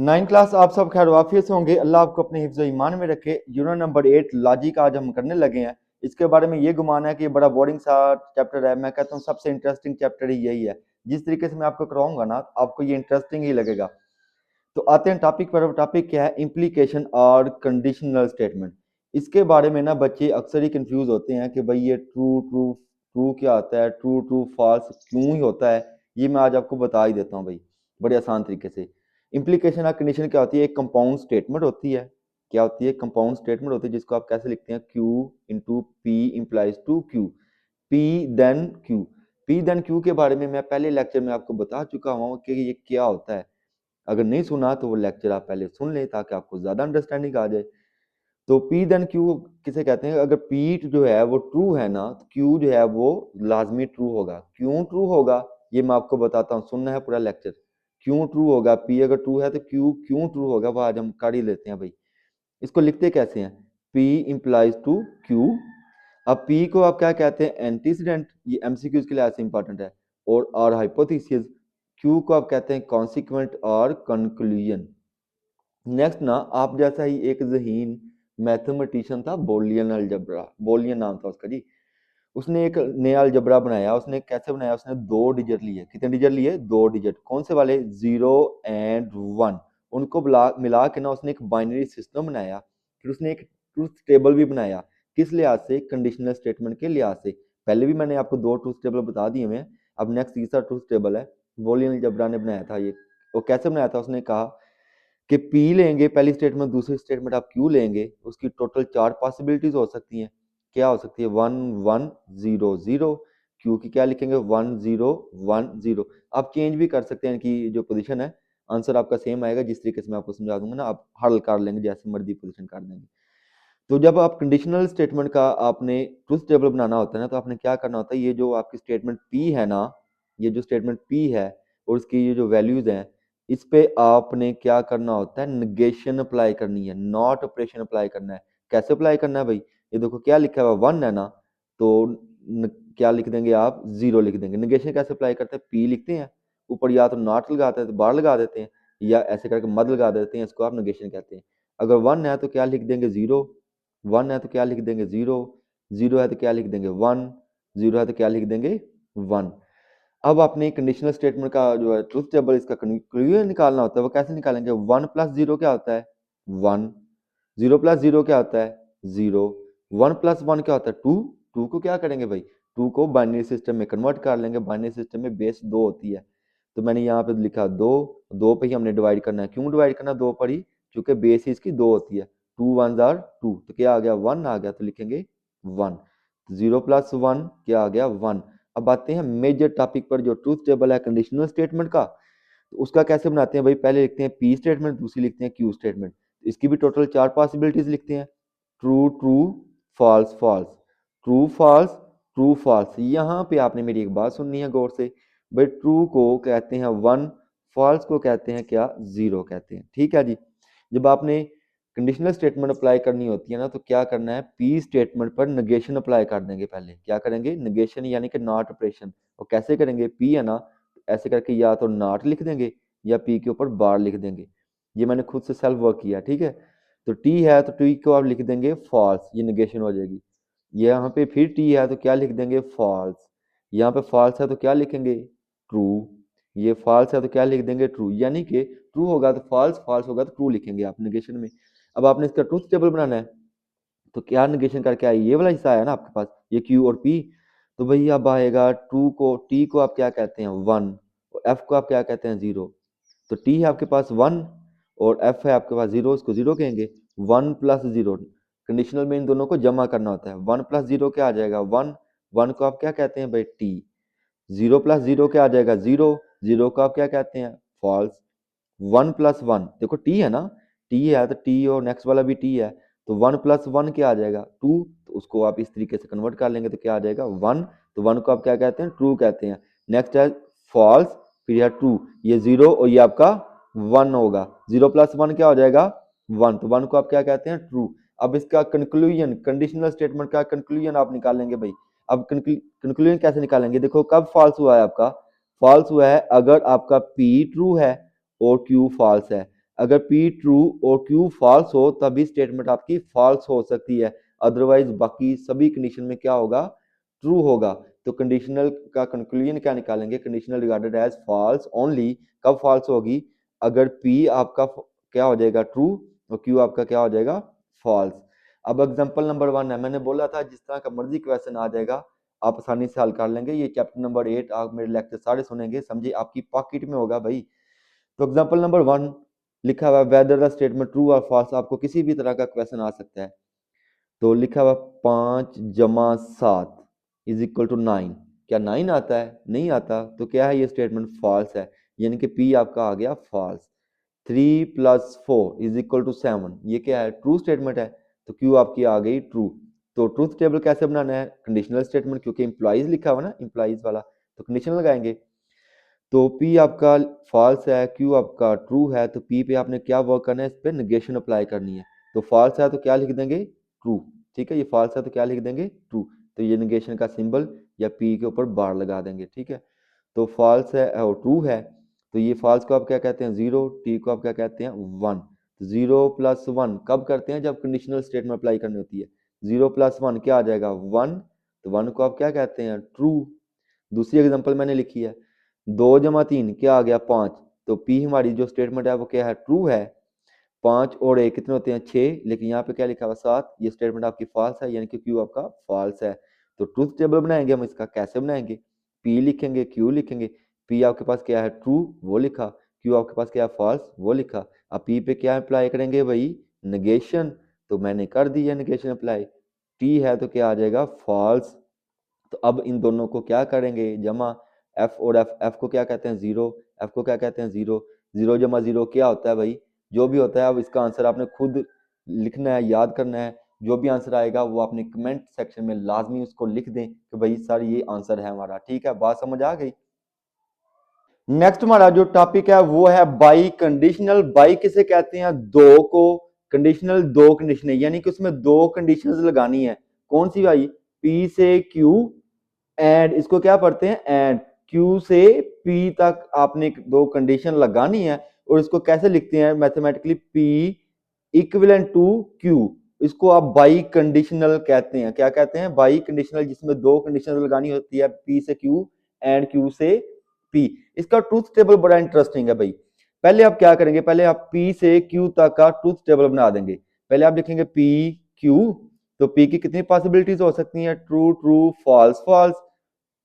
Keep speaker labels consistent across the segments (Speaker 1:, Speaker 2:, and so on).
Speaker 1: 9 class आप सब खैर वाफियत से होंगे। अल्लाह आपको अपने हिफ्ज़ ईमान में रखे। यूनिट नंबर 8 लॉजिक आज हम करने लगे हैं। इसके बारे में ये गुमान है कि ये बड़ा बोरिंग सा चैप्टर है। मैं कहता हूँ सबसे इंटरेस्टिंग चैप्टर ही यही है। जिस तरीके से मैं आपको कराऊंगा ना, आपको ये इंटरेस्टिंग ही लगेगा। तो आते हैं टॉपिक पर। टॉपिक क्या है? इम्प्लीकेशन और कंडीशनल स्टेटमेंट। इसके बारे में ना बच्चे अक्सर ही कंफ्यूज होते हैं कि भाई ये ट्रू ट्रू ट्रू क्या होता है, ट्रू ट्रू फॉल्स क्यों ही होता है। ये मैं आज आपको बता ही देता हूँ भाई, बड़े आसान तरीके से। इम्प्लीकेशन और कंडीशन क्या होती है? एक कंपाउंड स्टेटमेंट होती है। क्या होती है? कंपाउंड स्टेटमेंट होती है, जिसको आप कैसे लिखते हैं? Q into P implies to Q, P then Q। P then Q के बारे में मैं पहले लेक्चर में आपको बता चुका हूँ कि ये क्या होता है। अगर नहीं सुना तो वो लेक्चर आप पहले सुन लें ताकि आपको ज्यादा अंडरस्टैंडिंग आ जाए। तो P देन Q किसे कहते हैं? अगर P जो है वो ट्रू है ना, तो Q जो है वो लाजमी ट्रू होगा। क्यों ट्रू होगा ये मैं आपको बताता हूँ, सुनना है पूरा लेक्चर। क्यों ट्रू होगा? P अगर ट्रू है तो Q क्यों ट्रू होगा वो आज हम कर ही लेते हैं भाई। इसको लिखते कैसे हैं? P implies to Q। अब P को आप क्या कहते हैं? एंटीसीडेंट। ये एमसीक्यूज के लिए ऐसे इंपॉर्टेंट है। और हाइपोथेसिस। Q को आप कहते हैं कॉन्सिक्वेंट और कंक्लूजन। नेक्स्ट ना, आप जैसा ही एक ज़हीन मैथमेटिशियन था, बोलियन अलजबरा, बोलियन नाम था उसका जी। उसने एक नया अलजबरा बनाया। उसने कैसे बनाया? उसने दो डिजिट लिए। कितने डिजिट लिए? दो डिजिट। कौन से वाले? 0 और 1। उनको मिला के ना उसने एक बाइनरी सिस्टम बनाया। फिर उसने एक ट्रूथ टेबल भी बनाया। किस लिहाज से? कंडीशनल स्टेटमेंट के लिहाज से। पहले भी मैंने आपको दो ट्रूथ टेबल बता दिए हैं। अब नेक्स्ट तीसरा ट्रूथ टेबल है, बोलियन अलजबरा ने बनाया था ये। वो कैसे बनाया था? उसने कहा कि पी लेंगे पहली स्टेटमेंट, दूसरी स्टेटमेंट आप क्यू लेंगे, उसकी टोटल 4 पॉसिबिलिटीज हो सकती हैं। क्या हो सकती है? 1 1 0 0। क्यू की क्या लिखेंगे? 1 0 1 0। आप चेंज भी कर सकते हैं इनकी जो पोजीशन है। आंसर आपका सेम आएगा। जिस तरीके से मैं आपको समझा दूंगा ना, आप हल कर लेंगे, जैसे मर्जी पोजीशन कर देंगे। तो जब आप कंडीशनल स्टेटमेंट का आपने ट्रूथ टेबल बनाना होता है ना, तो आपने क्या करना होता है? ये जो आपकी स्टेटमेंट पी है ना, ये जो स्टेटमेंट पी है और उसकी ये जो वैल्यूज हैं, इस पे आपने क्या करना होता है? निगेशन अप्लाई करनी है, नॉट ऑपरेशन अप्लाई करना है। कैसे अप्लाई करना है भाई? ये देखो क्या लिखा हुआ 1 है ना, तो क्या लिख देंगे आप? 0 लिख देंगे। निगेशन कैसे अप्लाई करते हैं? पी लिखते हैं, ऊपर या तो नॉट लगाते हैं तो बार लगा देते हैं, या ऐसे करके मद लगा देते हैं। इसको आप निगेशन कहते हैं। अगर 1 है तो क्या लिख देंगे? 0। 1 है तो क्या लिख देंगे? 0। 0 है तो क्या लिख देंगे? 1। 0 है तो क्या लिख देंगे? 1। अब आपने कंडीशनल स्टेटमेंट का जो है ट्रूथ टेबल, इसका कंक्लूजन निकालना होता है। वो कैसे निकालेंगे? 1 प्लस 0 क्या होता है? 1। 0 प्लस 0 क्या होता है? 0। 1 प्लस 1 क्या होता है? 2। 2 को क्या करेंगे भाई? 2 को बाइनरी सिस्टम में कन्वर्ट कर लेंगे। बाइनरी सिस्टम में बेस 2 होती है, तो मैंने यहाँ पे लिखा 2। 2 पे ही हमने डिवाइड करना है। क्यों डिवाइड करना 2 पर ही? क्योंकि बेस ही इसकी 2 होती है। 2 1 आर 2, तो क्या आ गया? 1 आ गया, तो लिखेंगे 1। 0 प्लस 1 क्या आ गया? 1। अब आते हैं मेजर टॉपिक पर, जो ट्रूथ टेबल है कंडीशनल स्टेटमेंट का। तो उसका कैसे बनाते हैं भाई? पहले लिखते हैं पी स्टेटमेंट, दूसरी लिखते हैं क्यू स्टेटमेंट। इसकी भी टोटल 4 पॉसिबिलिटीज लिखते हैं। True true, false false, true false, true false. यहाँ पे आपने मेरी एक बात सुननी है गौर से भाई। ट्रू को कहते हैं 1, फॉल्स को कहते हैं क्या? 0 कहते हैं। ठीक है जी। जब आपने कंडीशनल स्टेटमेंट अप्लाई करनी होती है ना, तो क्या करना है? पी स्टेटमेंट पर नेगेशन अप्लाई कर देंगे। पहले क्या करेंगे? नेगेशन, यानी कि नॉट ऑपरेशन। और कैसे करेंगे? पी है ना, ऐसे करके या तो नॉट लिख देंगे या पी के ऊपर बार लिख देंगे। ये मैंने खुद से सेल्फ वर्क किया। ठीक है। तो टी है तो टी को आप लिख देंगे फॉल्स, ये नेगेशन हो जाएगी। यहाँ पे फिर टी है तो क्या लिख देंगे? फॉल्स। यहाँ पे फॉल्स है तो क्या लिखेंगे? ट्रू। ये फॉल्स है तो क्या लिख देंगे? ट्रू। यानी कि ट्रू होगा तो फॉल्स, फॉल्स होगा तो ट्रू लिखेंगे आप नेगेशन में। अब आपने इसका ट्रूथ टेबल बनाना है, तो क्या नेगेशन करके आए? ये वाला हिस्सा है ना आपके पास, ये क्यू और पी। तो भाई अब आएगा ट्रू को, टी को आप क्या कहते हैं? 1। और एफ को आप क्या कहते हैं? 0। तो टी है आपके पास 1 और एफ है आपके पास 0, इसको 0 कहेंगे। 1 प्लस 0, कंडीशनल में इन दोनों को जमा करना होता है। 1 प्लस 0 क्या आ जाएगा? 1। 1 को आप क्या कहते हैं भाई? टी। 0 प्लस 0 क्या आ जाएगा? 0। 0 को आप क्या कहते हैं? फॉल्स। 1 प्लस 1, देखो टी है ना, टी है तो टी और नेक्स्ट वाला भी टी है, तो 1 प्लस 1 क्या आ जाएगा? 2। तो उसको आप इस तरीके से कन्वर्ट कर लेंगे तो क्या आ जाएगा? 1। तो 1 को आप क्या कहते हैं? ट्रू कहते हैं। नेक्स्ट है फॉल्स, फिर है ट्रू। ये 0 और ये आपका 1 होगा। 0 प्लस 1 क्या हो जाएगा? 1। तो 1 को आप क्या कहते हैं? ट्रू। अब इसका कंक्लूजन, कंडीशनल स्टेटमेंट का कंक्लूजन आप निकालेंगे भाई। अब कंक्लूजन कैसे निकालेंगे? देखो कब फॉल्स हुआ है आपका? फॉल्स हुआ है अगर आपका पी ट्रू है और क्यू फॉल्स है। अगर P ट्रू और Q फॉल्स हो तभी स्टेटमेंट आपकी फॉल्स हो सकती है, अदरवाइज बाकी सभी कंडीशन में क्या होगा, ट्रू होगा। तो कंडीशनल का कंक्लूजन क्या निकालेंगे, conditional regarded as false only, कब फॉल्स होगी, अगर P आपका क्या हो जाएगा ट्रू और Q आपका क्या हो जाएगा फॉल्स। अब एग्जांपल नंबर 1 है, मैंने बोला था जिस तरह का मर्जी क्वेश्चन आ जाएगा आप आसानी से हल कर लेंगे। ये चैप्टर नंबर 8 आप मेरे लेक्चर सारे सुनेंगे, समझिए आपकी पॉकेट में होगा भाई। तो एग्जांपल नंबर 1 लिखा हुआ वेदर द स्टेटमेंट ट्रू और फॉल्स, आपको किसी भी तरह का क्वेश्चन आ सकता है। तो लिखा हुआ 5 जमा 7 इज इक्वल टू 9, क्या 9 आता है, नहीं आता, तो क्या है ये स्टेटमेंट फॉल्स है, यानी कि P आपका आ गया फॉल्स। 3 + 4 इज इक्वल टू 7, ये क्या है, ट्रू स्टेटमेंट है, तो Q आपकी आ गई ट्रू। तो ट्रूथ टेबल कैसे बनाना है, कंडीशनल स्टेटमेंट, क्योंकि इंप्लॉइज लिखा हुआ ना, इंप्लॉइज वाला, तो कंडीशन लगाएंगे। तो P आपका फॉल्स है, Q आपका ट्रू है, तो P पे आपने क्या वर्क करना है, इस पे नेगेशन अप्लाई करनी है। तो फॉल्स है तो क्या लिख देंगे, ट्रू, ठीक है, ये फॉल्स है तो क्या लिख देंगे, ट्रू। तो ये नेगेशन का सिंबल या P के ऊपर बार लगा देंगे, ठीक है। तो फॉल्स है और ट्रू है, तो ये फॉल्स को आप क्या कहते हैं, 0, T को आप क्या कहते हैं, 1। 0 + 1 कब करते हैं, जब कंडीशनल स्टेटमेंट अप्लाई करनी होती है। 0 + 1 क्या आ जाएगा, 1, तो 1 को आप क्या कहते हैं, ट्रू। दूसरी एग्जांपल मैंने लिखी है, 2 + 3 क्या आ गया, 5, तो P हमारी जो स्टेटमेंट है वो क्या है, ट्रू है। 5 और 1 कितने होते हैं, 6, लेकिन यहाँ पे क्या लिखा हुआ 7, ये स्टेटमेंट आपकी फॉल्स है, यानी कि Q आपका फॉल्स है। तो ट्रूथ टेबल बनाएंगे हम, इसका कैसे बनाएंगे, P लिखेंगे, Q लिखेंगे। P आपके पास क्या है, ट्रू, वो लिखा, Q आपके पास क्या है, फॉल्स, वो लिखा। अब P पे क्या अप्लाई करेंगे भाई, नेगेशन, तो मैंने कर दिया नेगेशन अप्लाई। T है तो क्या आ जाएगा, फॉल्स। तो अब इन दोनों को क्या करेंगे, जमा, F और F को क्या कहते हैं, 0, F को क्या कहते हैं, 0। 0 + 0 क्या होता है भाई, जो भी होता है, अब इसका आंसर आपने खुद लिखना है, याद करना है। जो भी आंसर आएगा वो आपने कमेंट सेक्शन में लाजमी उसको लिख दें कि भाई सर ये आंसर है हमारा, ठीक है, बात समझ आ गई। नेक्स्ट हमारा जो टॉपिक है वो है बाई कंडीशनल। बाई किसे कहते हैं, दो को, कंडीशनल दो कंडीशन, यानी कि उसमें दो कंडीशंस लगानी है। कौन सी भाई, P से Q एंड, इसको क्या पढ़ते हैं, एंड Q से P तक आपने दो कंडीशन लगानी है। और इसको कैसे लिखते हैं mathematically, P equivalent to Q, इसको आप बाई कंडीशनल कहते हैं। क्या कहते हैं, बाई कंडीशनल, जिसमें दो कंडीशन लगानी होती है, P से Q एंड Q से P। इसका ट्रूथ टेबल बड़ा इंटरेस्टिंग है भाई। पहले आप क्या करेंगे, पहले आप P से Q तक का ट्रूथ टेबल बना देंगे। पहले आप लिखेंगे P Q, तो P की कितनी पॉसिबिलिटीज हो सकती हैं, true true false false,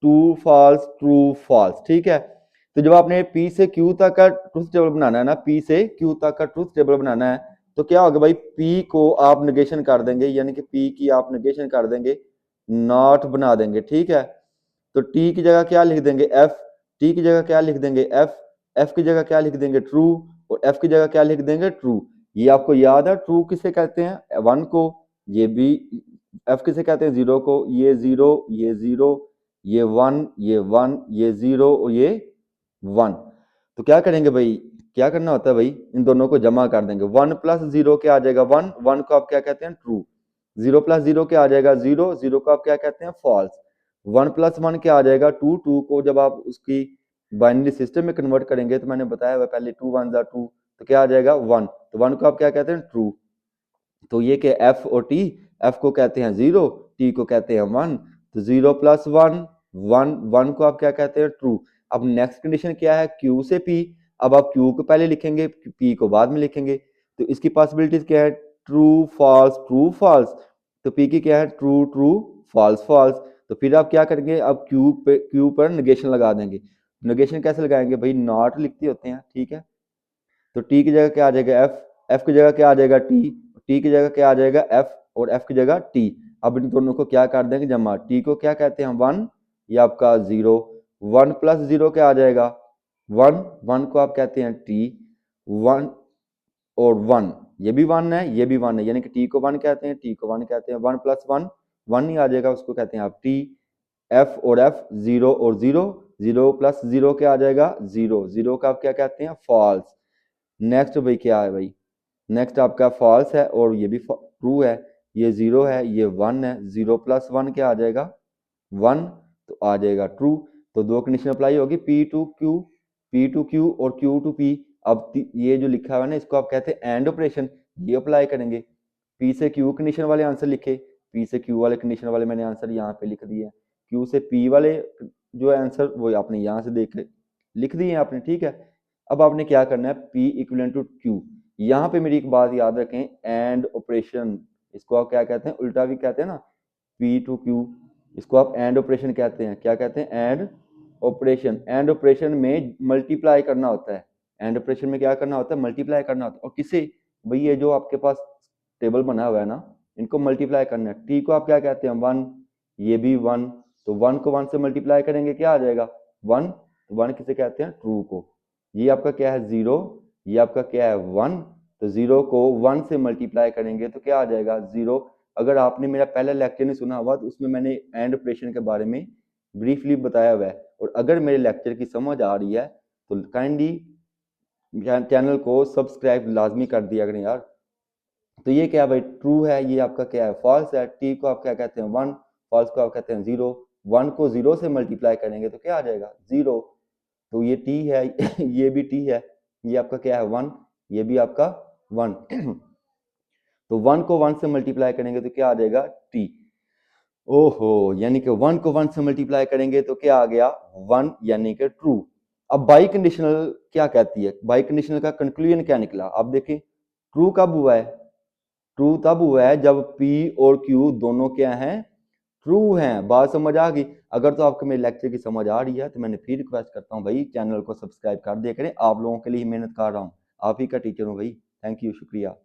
Speaker 1: true false true false, ठीक है। तो जब आपने P से Q तक का ट्रूथ टेबल बनाना है ना, P से Q तक का ट्रूथ टेबल बनाना है, तो क्या होगा भाई, P को आप नेगेशन कर देंगे, यानी कि P की आप नेगेशन कर देंगे, नॉट बना देंगे, ठीक है। तो T की जगह क्या लिख देंगे, F, T की जगह क्या लिख देंगे, F, F की जगह क्या लिख देंगे, ट्रू, और F की जगह क्या लिख देंगे, ट्रू। ये आपको याद है, ट्रू किसे कहते हैं, 1 को, ये भी F किसे कहते हैं, 0 को, ये 0, ये 0, ये 1, ये 1, ये 0 और ये 1। तो क्या करेंगे भाई, क्या करना होता है भाई, इन दोनों को जमा कर देंगे। 1 + 0 क्या आ जाएगा, 1, 1 को आप क्या कहते हैं, ट्रू। 0 + 0 क्या आ जाएगा, 0, 0 को आप क्या कहते हैं, फॉल्स। 1 + 1 क्या आ जाएगा, 2, 2 को जब आप उसकी बाइनरी सिस्टम में कन्वर्ट करेंगे, तो मैंने बताया हुआ पहले, 2 1 2, तो क्या आ जाएगा 1, तो 1 को आप क्या कहते हैं, ट्रू। तो ये कि F और T, F को कहते हैं 0, T को कहते हैं 1, तो 0 + 1 1, 1 को आप क्या कहते हैं, ट्रू। अब नेक्स्ट कंडीशन क्या है, Q से P, अब आप Q को पहले लिखेंगे, P को बाद में लिखेंगे। तो इसकी पॉसिबिलिटीज क्या है, ट्रू फॉल्स, तो P की क्या है, ट्रू ट्रू फॉल्स। तो फिर आप क्या करेंगे, अब Q पर नेगेशन लगा देंगे। नेगेशन कैसे लगाएंगे भाई, नॉट लिखते होते हैं, ठीक है। तो T की जगह क्या आ जाएगा, F की जगह क्या आ जाएगा, T की जगह क्या आ जाएगा, F, और F की जगह T। अब इन दोनों को क्या कर देंगे, जमा। T को क्या कहते हैं, 1, ये आपका 0, 1 + 0 क्या आ जाएगा, 1, 1 को आप कहते हैं T, 1 और 1, ये भी 1 है, ये भी 1 है, यानी कि T को 1 कहते हैं, T को 1 कहते हैं। 1 + 1 1 ही आ जाएगा, उसको कहते हैं आप T। F और F, 0 और 0, 0 + 0 क्या आ जाएगा, 0, 0 का आप क्या कहते हैं, फॉल्स। नेक्स्ट भाई क्या है भाई, नेक्स्ट आपका फॉल्स है और ये भी ट्रू है, ये 0 है, ये 1 है, 0 + 1 क्या आ जाएगा, 1, तो आ जाएगा ट्रू। तो दो कंडीशन अप्लाई होगी, P to Q और Q to P। ये जो लिखा हुआ है ना, इसको आप कहते हैं एंड ऑपरेशन, ये अप्लाई करेंगे। पी से क्यू कंडीशन वाले आंसर लिखे, पी से क्यू वाले कंडीशन वाले मैंने आंसर यहाँ पे लिख दिए, क्यू से पी वाले जो आंसर वो आपने यहाँ से देख लिख दिए आपने, ठीक है। अब आपने क्या करना है, P इक्विवेलेंट टू Q। यहाँ पे मेरी एक बात याद रखें, एंड ऑपरेशन, इसको आप क्या कहते हैं, उल्टा भी कहते हैं ना, P टू Q, इसको आप एंड ऑपरेशन कहते हैं। क्या कहते हैं, एंड ऑपरेशन। एंड ऑपरेशन में मल्टीप्लाई करना होता है, एंड ऑपरेशन में क्या करना होता है, मल्टीप्लाई करना होता है। और किसे, भाई ये जो आपके पास टेबल बना हुआ है ना, इनको मल्टीप्लाई करना है। टी को आप क्या कहते हैं, 1, ये भी 1, तो 1 को 1 से मल्टीप्लाई करेंगे क्या आ जाएगा, 1। तो 1 किसे कहते हैं, ट्रू को। ये आपका क्या है, 0, ये आपका क्या है, 1। तो 0 को 1 से मल्टीप्लाई करेंगे तो क्या आ जाएगा, 0। अगर आपने मेरा पहला लेक्चर नहीं सुना हुआ तो उसमें मैंने एंड ऑपरेशन के बारे में ब्रीफली बताया हुआ है। और अगर मेरे लेक्चर की समझ आ रही है तो काइंडली चैनल को सब्सक्राइब लाजमी कर दिया करें यार। तो ये क्या भाई, ट्रू है, ये आपका क्या है, फॉल्स है। टी को आप क्या कहते हैं, 1, फॉल्स को आप कहते हैं 0। 1 को 0 से मल्टीप्लाई करेंगे तो क्या आ जाएगा, 0। तो ये टी है ये भी टी है, ये आपका क्या है, 1, ये भी आपका 1 तो 1 को 1 से मल्टीप्लाई करेंगे तो क्या आ जाएगा, टी। ओहो, यानी कि 1 को 1 से मल्टीप्लाई करेंगे तो क्या आ गया, 1, यानी कि ट्रू। अब बाई कंडीशनल क्या कहती है, बाई कंडीशनल का कंक्लूजन क्या निकला, आप देखें, ट्रू कब हुआ है, ट्रू तब हुआ है जब P और Q दोनों क्या हैं, ट्रू हैं। बात समझ आ गई। अगर तो आपको मेरे लेक्चर की समझ आ रही है तो मैंने फिर रिक्वेस्ट करता हूँ भाई, चैनल को सब्सक्राइब कर दिया करें। आप लोगों के लिए मेहनत कर रहा हूँ, आप ही का टीचर हूँ भाई। थैंक यू, शुक्रिया।